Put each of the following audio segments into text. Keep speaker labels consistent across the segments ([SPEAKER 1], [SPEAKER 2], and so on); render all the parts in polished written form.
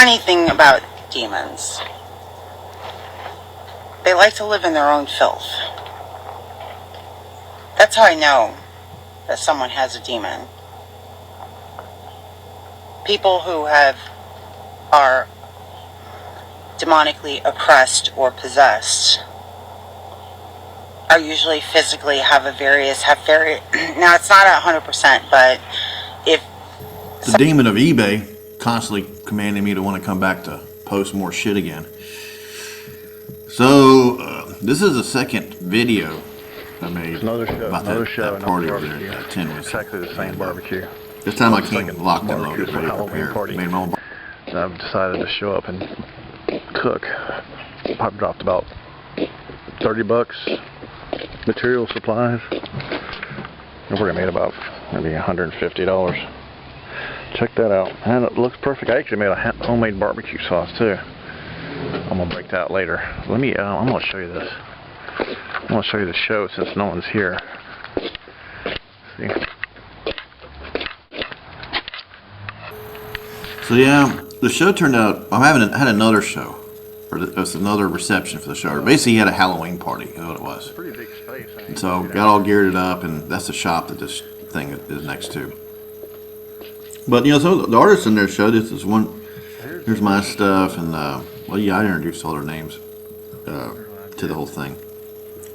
[SPEAKER 1] funny thing about demons, they like to live in their own filth. That's how I know that someone has a demon. People who are demonically oppressed or possessed are usually physically have very now it's not 100%, but if
[SPEAKER 2] the demon of eBay constantly commanding me to want to come back to post more shit again. So this is the second video I made about that party over there at 10 was
[SPEAKER 3] exactly the same barbecue.
[SPEAKER 2] This time I came locked and loaded, ready to prepare. Made my own
[SPEAKER 3] I've decided to show up and cook. I dropped about $30 material supplies, and we're gonna make about maybe $150. Check that out, and it looks perfect. I actually made a homemade barbecue sauce too. I'm gonna break that out later. Let me. I'm gonna show you this. I'm gonna show you the show since no one's here. See.
[SPEAKER 2] So yeah, the show turned out. I had another show, or it was another reception for the show. Basically, he had a Halloween party. You know what it was.
[SPEAKER 3] Pretty big space.
[SPEAKER 2] And so got all geared up, and that's the shop that this thing is next to. But you know, so the artists in there show this is one. Here's my stuff, and well, yeah, I introduced all their names to the whole thing.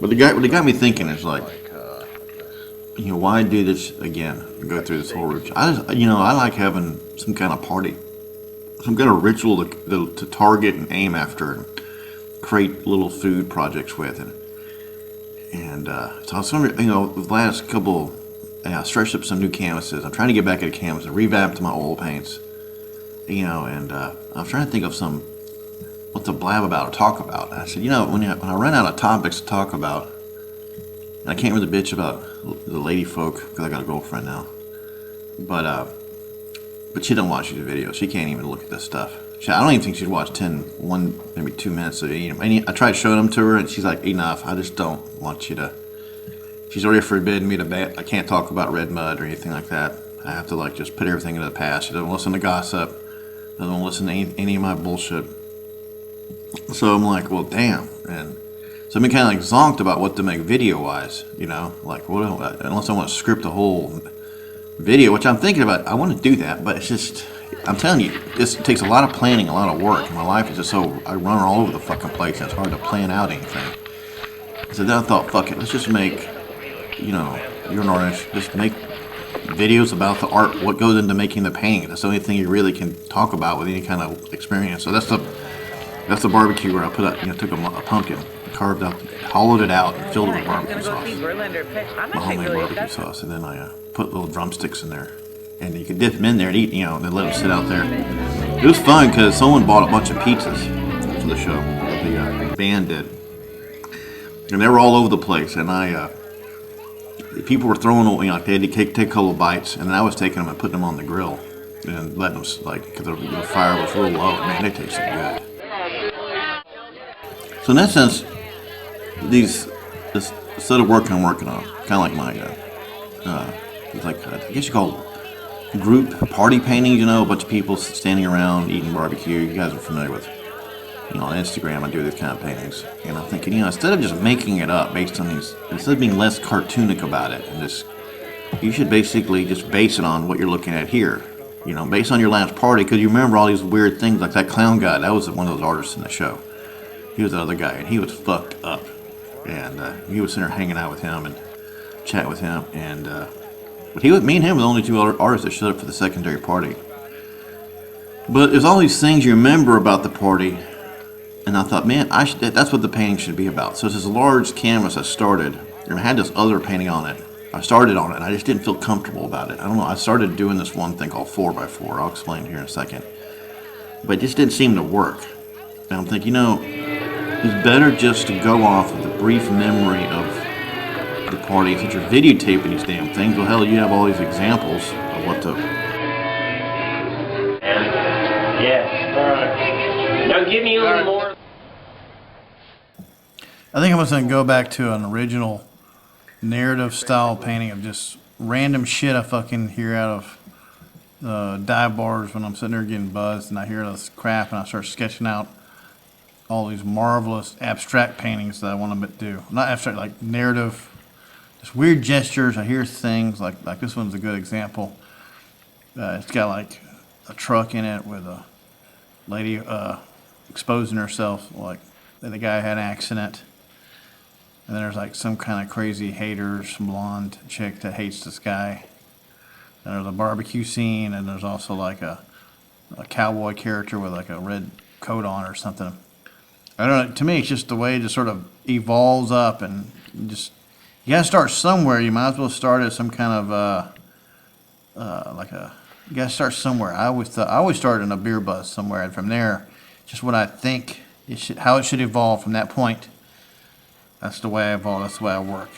[SPEAKER 2] But what it got me thinking is like, you know, why do this again and go through this whole routine? I like having some kind of party, some kind of ritual to target and aim after, and create little food projects with, and so I was wondering, you know, the last couple, I stretched up some new canvases. I'm trying to get back into canvas and revamp my oil paints, you know, and I was trying to think of what to blab about or talk about. And I said, you know, when I run out of topics to talk about, and I can't really bitch about the lady folk because I got a girlfriend now, but she don't watch these videos. She can't even look at this stuff. I don't even think she'd watch 1, maybe 2 minutes of it. I tried showing them to her, and she's like, enough. I just don't want you to. She's already forbidden me to. I can't talk about red mud or anything like that. I have to like just put everything into the past. She doesn't listen to gossip. Doesn't listen to any of my bullshit. So I'm like, well, damn. And so I've been kind of like zonked about what to make video-wise, you know, like unless I want to script a whole video, which I'm thinking about. I want to do that, but it's just, I'm telling you, it takes a lot of planning, a lot of work. My life is just so, I run all over the fucking place, and it's hard to plan out anything. So then I thought, fuck it, let's just make, you know, you're an artist, just make videos about the art, what goes into making the painting. That's the only thing you really can talk about with any kind of experience. So that's the barbecue where I put up, you know, took a pumpkin, carved out, hollowed it out, and filled it with barbecue sauce. My homemade barbecue sauce, and then I put little drumsticks in there, and you could dip them in there and eat, you know, and then let them sit out there. It was fun because someone bought a bunch of pizzas for the show. The band did, and they were all over the place. And people were throwing, you know, like they had to take a couple of bites, and then I was taking them and putting them on the grill and letting them, like, because the fire was real low. Man, they tasted good. So in that sense, this set of work I'm working on, kind of like my, it's like, I guess you call it group party paintings, you know, a bunch of people standing around eating barbecue. You guys are familiar with, you know, on Instagram, I do these kind of paintings. And I'm thinking, you know, instead of just making it up based on these, instead of being less cartoonic about it, and just, you should basically just base it on what you're looking at here. You know, based on your last party, because you remember all these weird things, like that clown guy, that was one of those artists in the show. He was the other guy, and he was fucked up. And he was sitting there hanging out with him and chatting with him. And but me and him were the only two other artists that showed up for the secondary party. But there's all these things you remember about the party, and I thought, man, that's what the painting should be about. So it's this large canvas I started, and I had this other painting on it. I started on it, and I just didn't feel comfortable about it. I don't know, I started doing this one thing called 4x4. I'll explain here in a second. But it just didn't seem to work. And I'm thinking, you know, it's better just to go off of the brief memory of the party. Since you're videotaping these damn things, well, hell, you have all these examples of what to...
[SPEAKER 4] Yeah, alright. Now give me a little more.
[SPEAKER 5] I think I'm just going to go back to an original narrative style painting of just random shit I fucking hear out of dive bars when I'm sitting there getting buzzed and I hear this crap and I start sketching out all these marvelous abstract paintings that I want to do. Not abstract, like narrative, just weird gestures. I hear things like this one's a good example. It's got like a truck in it with a lady exposing herself, like the guy had an accident. And then there's like some kind of crazy hater, some blonde chick that hates this guy. And there's a barbecue scene, and there's also like a cowboy character with like a red coat on or something. I don't know. To me, it's just the way it just sort of evolves up, and you gotta start somewhere. You might as well start as some kind of you gotta start somewhere. I always started in a beer buzz somewhere, and from there, just what I think how it should evolve from that point. That's the way I evolve. That's the way I work.